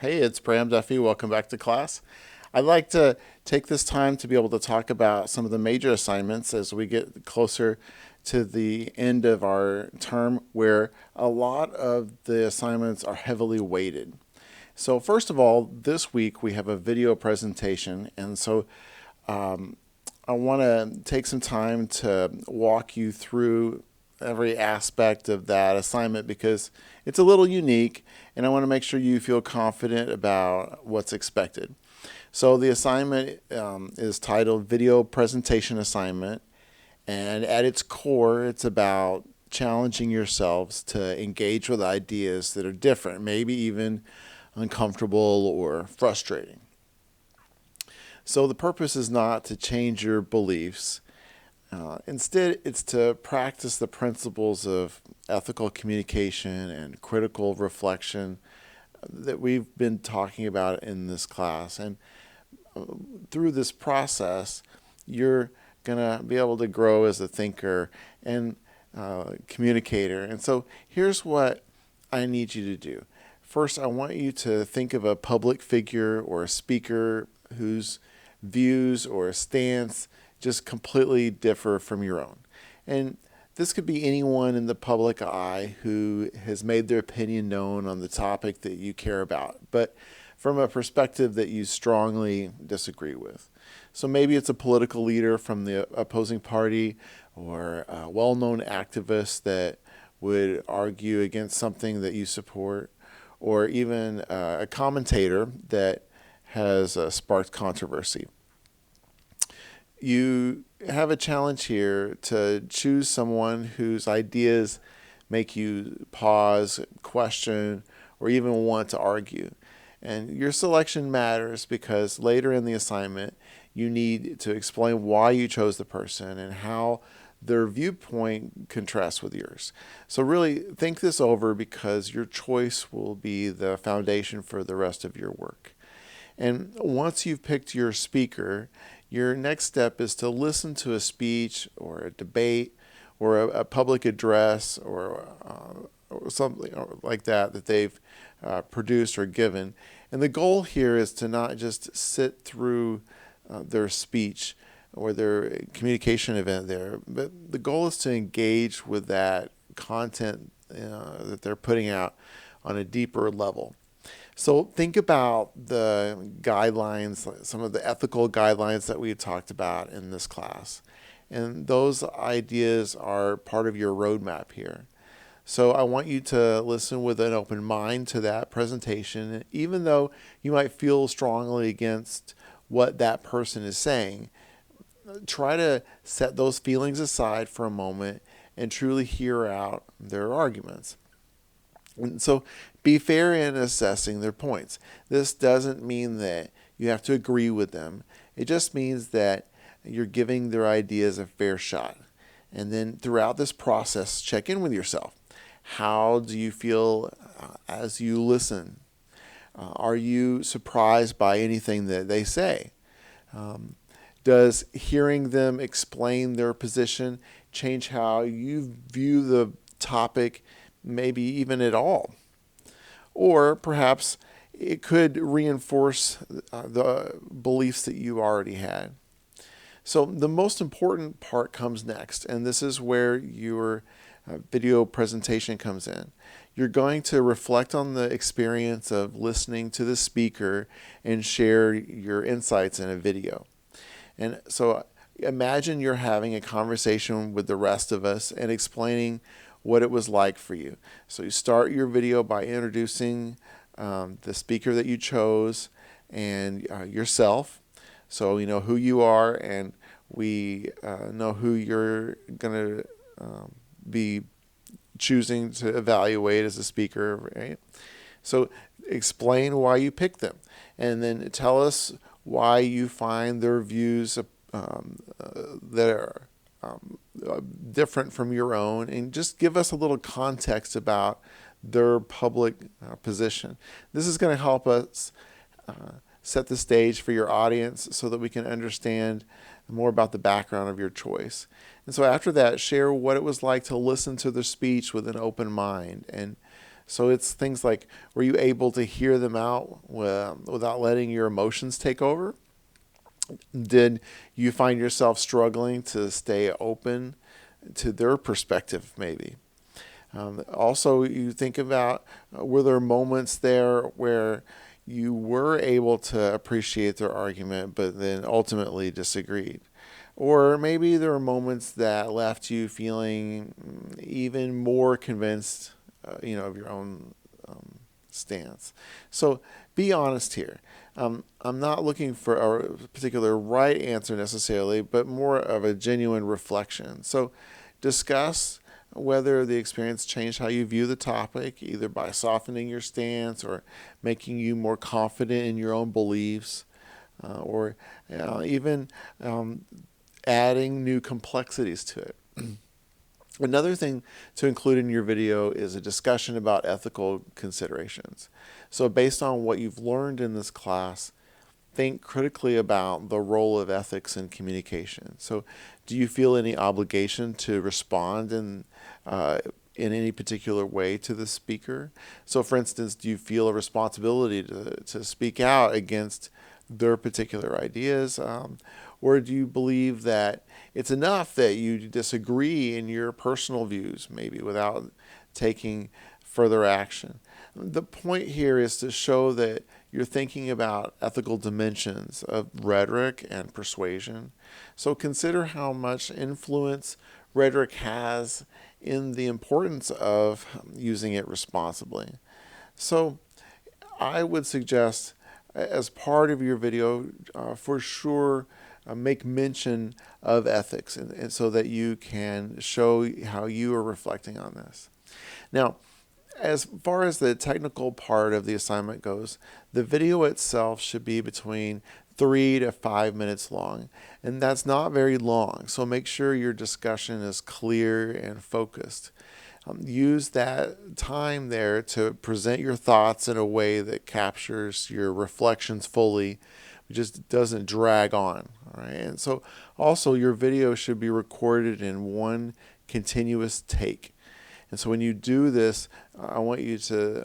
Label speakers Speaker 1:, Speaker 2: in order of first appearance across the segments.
Speaker 1: Hey, it's Bram Duffy. Welcome back to class. I'd like to take this time to be able to talk about some of the major assignments as we get closer to the end of our term, where a lot of the assignments are heavily weighted. So, first of all, this week we have a video presentation, and so I want to take some time to walk you through every aspect of that assignment because it's a little unique and I want to make sure you feel confident about what's expected. So the assignment is titled Video Presentation Assignment, and at its core, it's about challenging yourselves to engage with ideas that are different, maybe even uncomfortable or frustrating. So the purpose is not to change your beliefs. Instead, it's to practice the principles of ethical communication and critical reflection that we've been talking about in this class. And through this process, you're going to be able to grow as a thinker and communicator. And so here's what I need you to do. First, I want you to think of a public figure or a speaker whose views or stance just completely differ from your own. And this could be anyone in the public eye who has made their opinion known on the topic that you care about, but from a perspective that you strongly disagree with. So maybe it's a political leader from the opposing party or a well-known activist that would argue against something that you support, or even a commentator that has sparked controversy. You have a challenge here to choose someone whose ideas make you pause, question, or even want to argue. And your selection matters because later in the assignment, you need to explain why you chose the person and how their viewpoint contrasts with yours. So really think this over because your choice will be the foundation for the rest of your work. And once you've picked your speaker, your next step is to listen to a speech or a debate or a public address or something like that they've produced or given. And the goal here is to not just sit through their speech or their communication event there, but the goal is to engage with that content that they're putting out on a deeper level. So think about the guidelines, some of the ethical guidelines that we talked about in this class. And those ideas are part of your roadmap here. So I want you to listen with an open mind to that presentation, even though you might feel strongly against what that person is saying. Try to set those feelings aside for a moment and truly hear out their arguments. And so be fair in assessing their points. This doesn't mean that you have to agree with them. It just means that you're giving their ideas a fair shot. And then throughout this process, check in with yourself. How do you feel as you listen? Are you surprised by anything that they say? Does hearing them explain their position change how you view the topic, maybe even at all? Or perhaps it could reinforce the beliefs that you already had. So the most important part comes next, and this is where your video presentation comes in. You're going to reflect on the experience of listening to the speaker and share your insights in a video. And so imagine you're having a conversation with the rest of us and explaining what it was like for you. So you start your video by introducing the speaker that you chose and yourself. So we know who you are and we know who you're going to be choosing to evaluate as a speaker, right? So explain why you picked them and then tell us why you find their views that are different from your own, and just give us a little context about their public position. This is going to help us set the stage for your audience so that we can understand more about the background of your choice. And so after that, share what it was like to listen to their speech with an open mind and So it's things like, were you able to hear them out without letting your emotions take over? Did you find yourself struggling to stay open to their perspective, maybe? Also, you think about, were there moments there where you were able to appreciate their argument, but then ultimately disagreed? Or maybe there were moments that left you feeling even more convinced, of your own stance. So be honest here. I'm not looking for a particular right answer necessarily, but more of a genuine reflection. So discuss whether the experience changed how you view the topic, either by softening your stance or making you more confident in your own beliefs, or even adding new complexities to it. Another thing to include in your video is a discussion about ethical considerations. So based on what you've learned in this class, think critically about the role of ethics in communication. So do you feel any obligation to respond in any particular way to the speaker? So for instance, do you feel a responsibility to speak out against their particular ideas? Or do you believe that it's enough that you disagree in your personal views, maybe without taking further action? The point here is to show that you're thinking about ethical dimensions of rhetoric and persuasion. So consider how much influence rhetoric has in the importance of using it responsibly. So I would suggest, as part of your video, for sure, make mention of ethics, and so that you can show how you are reflecting on this. Now, as far as the technical part of the assignment goes, the video itself should be between 3 to 5 minutes long, and that's not very long, so make sure your discussion is clear and focused. Use that time there to present your thoughts in a way that captures your reflections fully. It just doesn't drag on. All right? And so also your video should be recorded in one continuous take. And so when you do this, I want you to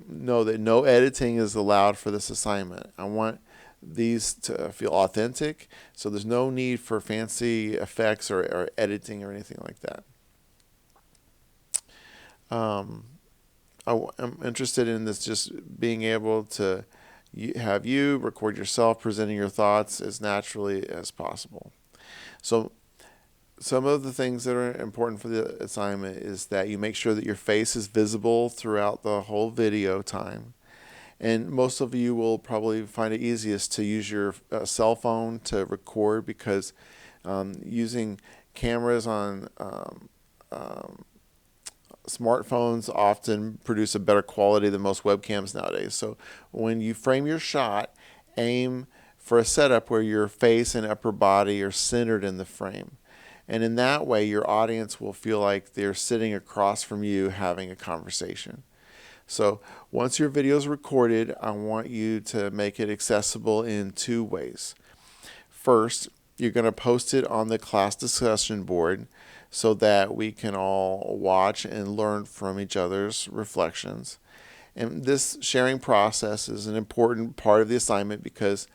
Speaker 1: know that no editing is allowed for this assignment. I want these to feel authentic, so there's no need for fancy effects or editing or anything like that. I'm interested in this, just being able to have you record yourself presenting your thoughts as naturally as possible. So some of the things that are important for the assignment is that you make sure that your face is visible throughout the whole video time. And most of you will probably find it easiest to use your cell phone to record, because using cameras on smartphones often produce a better quality than most webcams nowadays. So when you frame your shot, aim for a setup where your face and upper body are centered in the frame. And in that way, your audience will feel like they're sitting across from you having a conversation. So once your video is recorded, I want you to make it accessible in 2 ways. First, you're going to post it on the class discussion board so that we can all watch and learn from each other's reflections. And this sharing process is an important part of the assignment because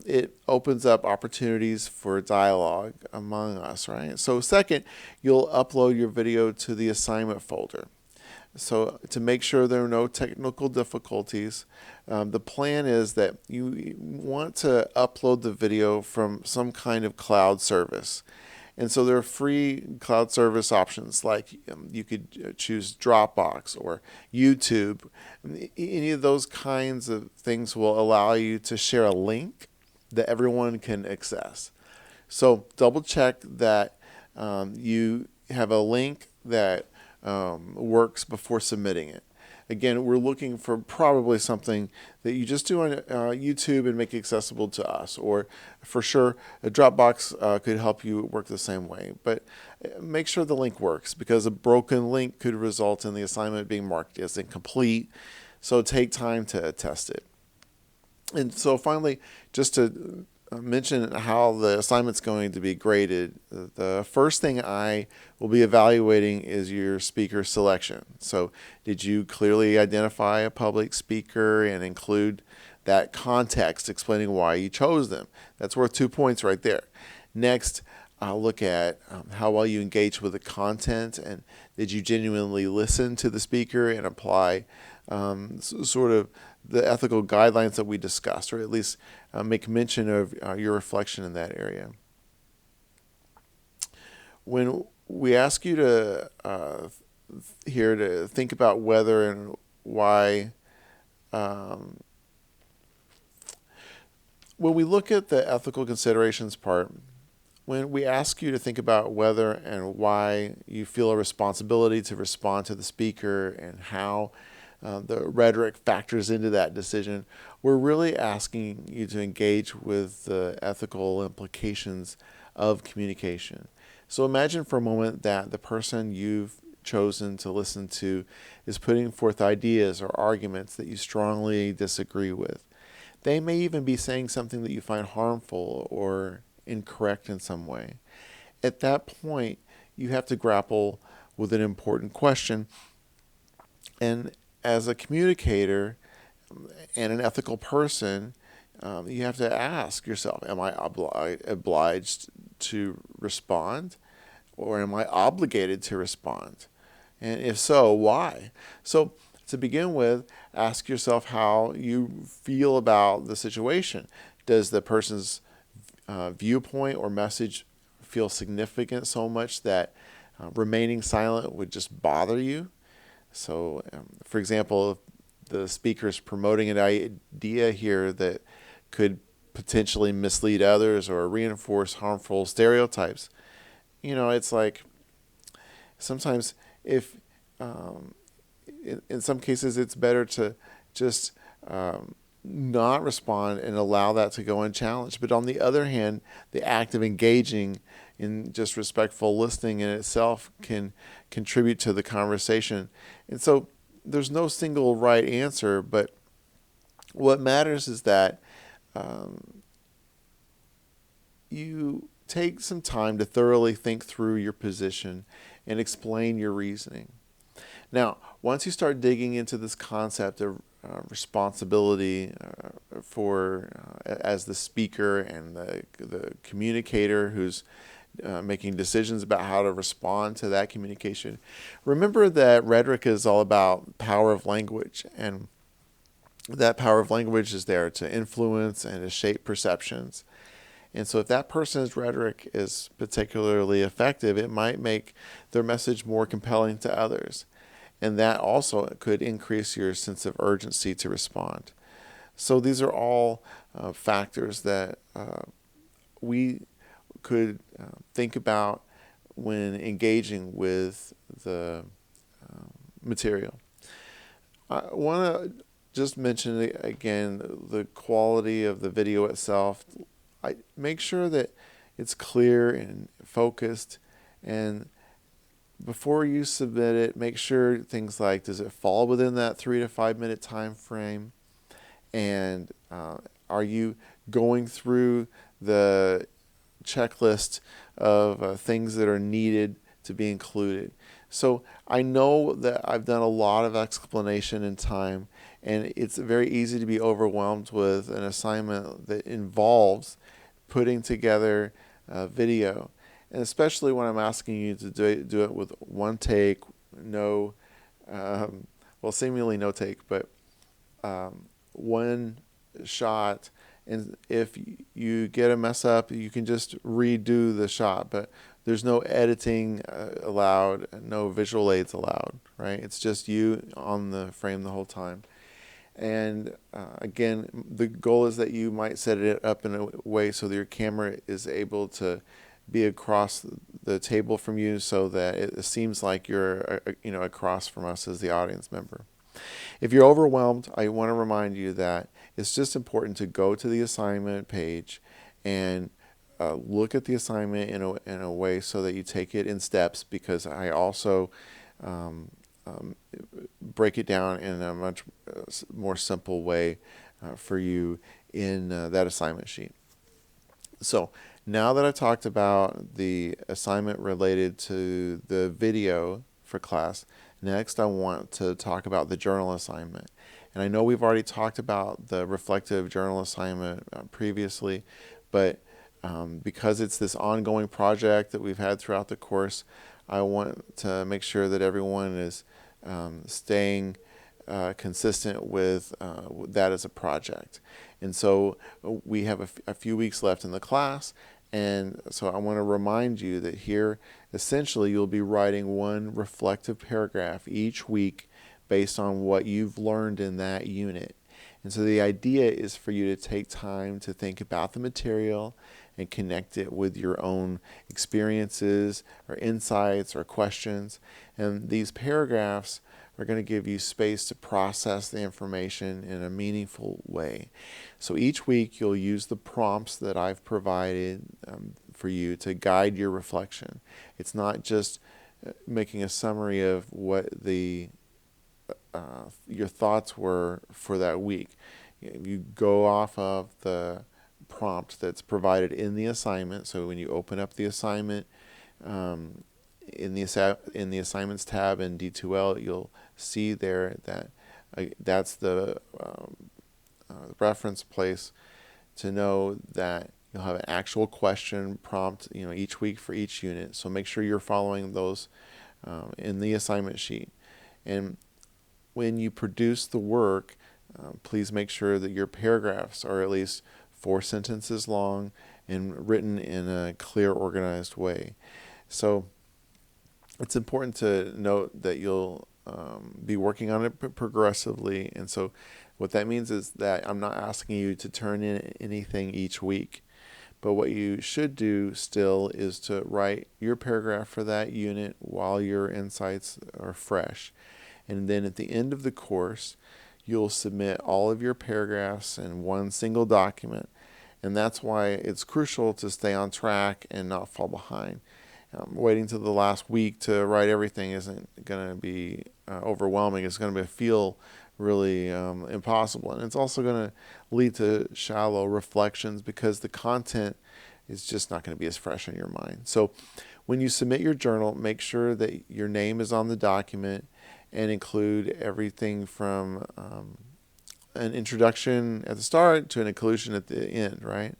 Speaker 1: it opens up opportunities for dialogue among us, right? So second, you'll upload your video to the assignment folder. So to make sure there are no technical difficulties, the plan is that you want to upload the video from some kind of cloud service. And so there are free cloud service options, like you could choose Dropbox or YouTube. Any of those kinds of things will allow you to share a link that everyone can access. So double check that you have a link that works before submitting it. Again, we're looking for probably something that you just do on YouTube and make accessible to us, or for sure a Dropbox could help you work the same way. But make sure the link works, because a broken link could result in the assignment being marked as incomplete. So take time to test it. And so finally, just to mention how the assignment's going to be graded, the first thing I will be evaluating is your speaker selection. So, did you clearly identify a public speaker and include that context explaining why you chose them? That's worth 2 points right there. Next, I'll look at how well you engage with the content, and did you genuinely listen to the speaker and apply sort of the ethical guidelines that we discussed, or at least make mention of your reflection in that area. When we ask you to here to think about whether and why, um, when we look at the ethical considerations part, when we ask you to think about whether and why you feel a responsibility to respond to the speaker and how the rhetoric factors into that decision, we're really asking you to engage with the ethical implications of communication. So imagine for a moment that the person you've chosen to listen to is putting forth ideas or arguments that you strongly disagree with. They may even be saying something that you find harmful or incorrect in some way. At that point, you have to grapple with an important question. And as a communicator and an ethical person, you have to ask yourself, am I obliged to respond? Or am I obligated to respond? And if so, why? So, to begin with, ask yourself how you feel about the situation. Does the person's viewpoint or message feel significant so much that remaining silent would just bother you? So, for example, if the speaker is promoting an idea here that could potentially mislead others or reinforce harmful stereotypes, it's like sometimes if in some cases it's better to just not respond and allow that to go unchallenged. But on the other hand, the act of engaging in just respectful listening in itself can contribute to the conversation. And so there's no single right answer, but what matters is that you take some time to thoroughly think through your position and explain your reasoning. Now, once you start digging into this concept of responsibility for as the speaker and the communicator who's making decisions about how to respond to that communication, remember that rhetoric is all about power of language, and that power of language is there to influence and to shape perceptions. And so if that person's rhetoric is particularly effective, it might make their message more compelling to others. And that also could increase your sense of urgency to respond. So these are all factors that we could think about when engaging with the material. I want to just mention again the quality of the video itself. Make sure that it's clear and focused, and before you submit it, make sure things like, does it fall within that 3 to 5 minute time frame, and are you going through the checklist of things that are needed to be included. So I know that I've done a lot of explanation in time, and it's very easy to be overwhelmed with an assignment that involves putting together video, and especially when I'm asking you to do it with one take, seemingly no take, but one shot. And if you get a mess up, you can just redo the shot, but there's no editing allowed, no visual aids allowed, right? It's just you on the frame the whole time. And again, the goal is that you might set it up in a way so that your camera is able to be across the table from you, so that it seems like you're across from us as the audience member. If you're overwhelmed, I want to remind you that it's just important to go to the assignment page and look at the assignment in a way so that you take it in steps, because I also break it down in a much more simple way for you in that assignment sheet. So now that I've talked about the assignment related to the video for class, next I want to talk about the journal assignment. And I know we've already talked about the reflective journal assignment previously, but because it's this ongoing project that we've had throughout the course, I want to make sure that everyone is staying consistent with that as a project. And so we have a few weeks left in the class, and so I want to remind you that here, essentially, you'll be writing one reflective paragraph each week based on what you've learned in that unit. And so the idea is for you to take time to think about the material and connect it with your own experiences or insights or questions. And these paragraphs are going to give you space to process the information in a meaningful way. So each week you'll use the prompts that I've provided for you to guide your reflection. It's not just making a summary of what your thoughts were for that week. You go off of the prompt that's provided in the assignment. So when you open up the assignment in the assignments tab in D2L, you'll see there that that's the reference place to know that you'll have an actual question prompt, each week for each unit. So make sure you're following those in the assignment sheet. And when you produce the work, please make sure that your paragraphs are at least 4 sentences long and written in a clear, organized way. So it's important to note that you'll be working on it progressively. And so what that means is that I'm not asking you to turn in anything each week. But what you should do still is to write your paragraph for that unit while your insights are fresh. And then at the end of the course, you'll submit all of your paragraphs in one single document. And that's why it's crucial to stay on track and not fall behind. Waiting till the last week to write everything isn't going to be overwhelming. It's going to feel really impossible. And it's also going to lead to shallow reflections because the content is just not going to be as fresh in your mind. So when you submit your journal, make sure that your name is on the document and include everything from an introduction at the start to an inclusion at the end, right?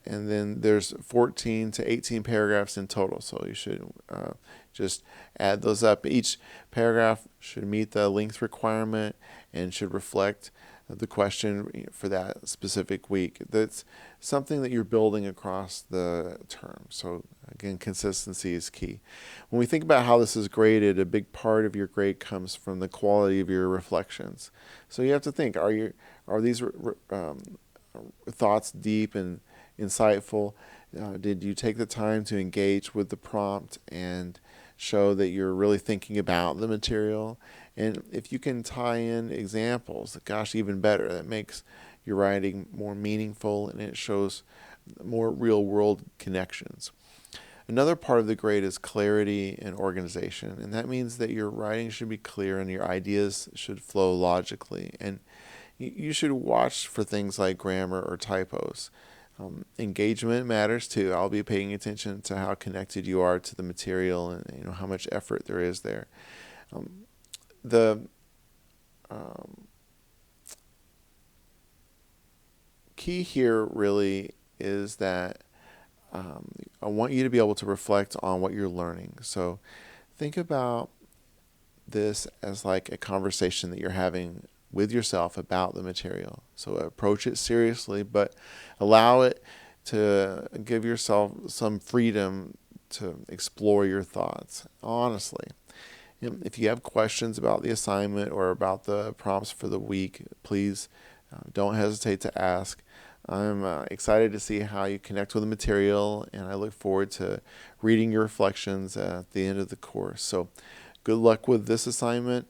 Speaker 1: And then there's 14 to 18 paragraphs in total, so you should just add those up. Each paragraph should meet the length requirement and should reflect the question for that specific week. That's something that you're building across the term. So again, consistency is key. When we think about how this is graded, a big part of your grade comes from the quality of your reflections. So you have to think, are these thoughts deep and insightful? Did you take the time to engage with the prompt and show that you're really thinking about the material? And if you can tie in examples, gosh, even better. That makes your writing more meaningful and it shows more real-world connections. Another part of the grade is clarity and organization, and that means that your writing should be clear and your ideas should flow logically. And you should watch for things like grammar or typos. Engagement matters too. I'll be paying attention to how connected you are to the material and how much effort there is there. The key here really is that I want you to be able to reflect on what you're learning. So think about this as like a conversation that you're having with yourself about the material. So approach it seriously, but allow it to give yourself some freedom to explore your thoughts honestly. If you have questions about the assignment or about the prompts for the week, please don't hesitate to ask. I'm excited to see how you connect with the material, and I look forward to reading your reflections at the end of the course. So good luck with this assignment.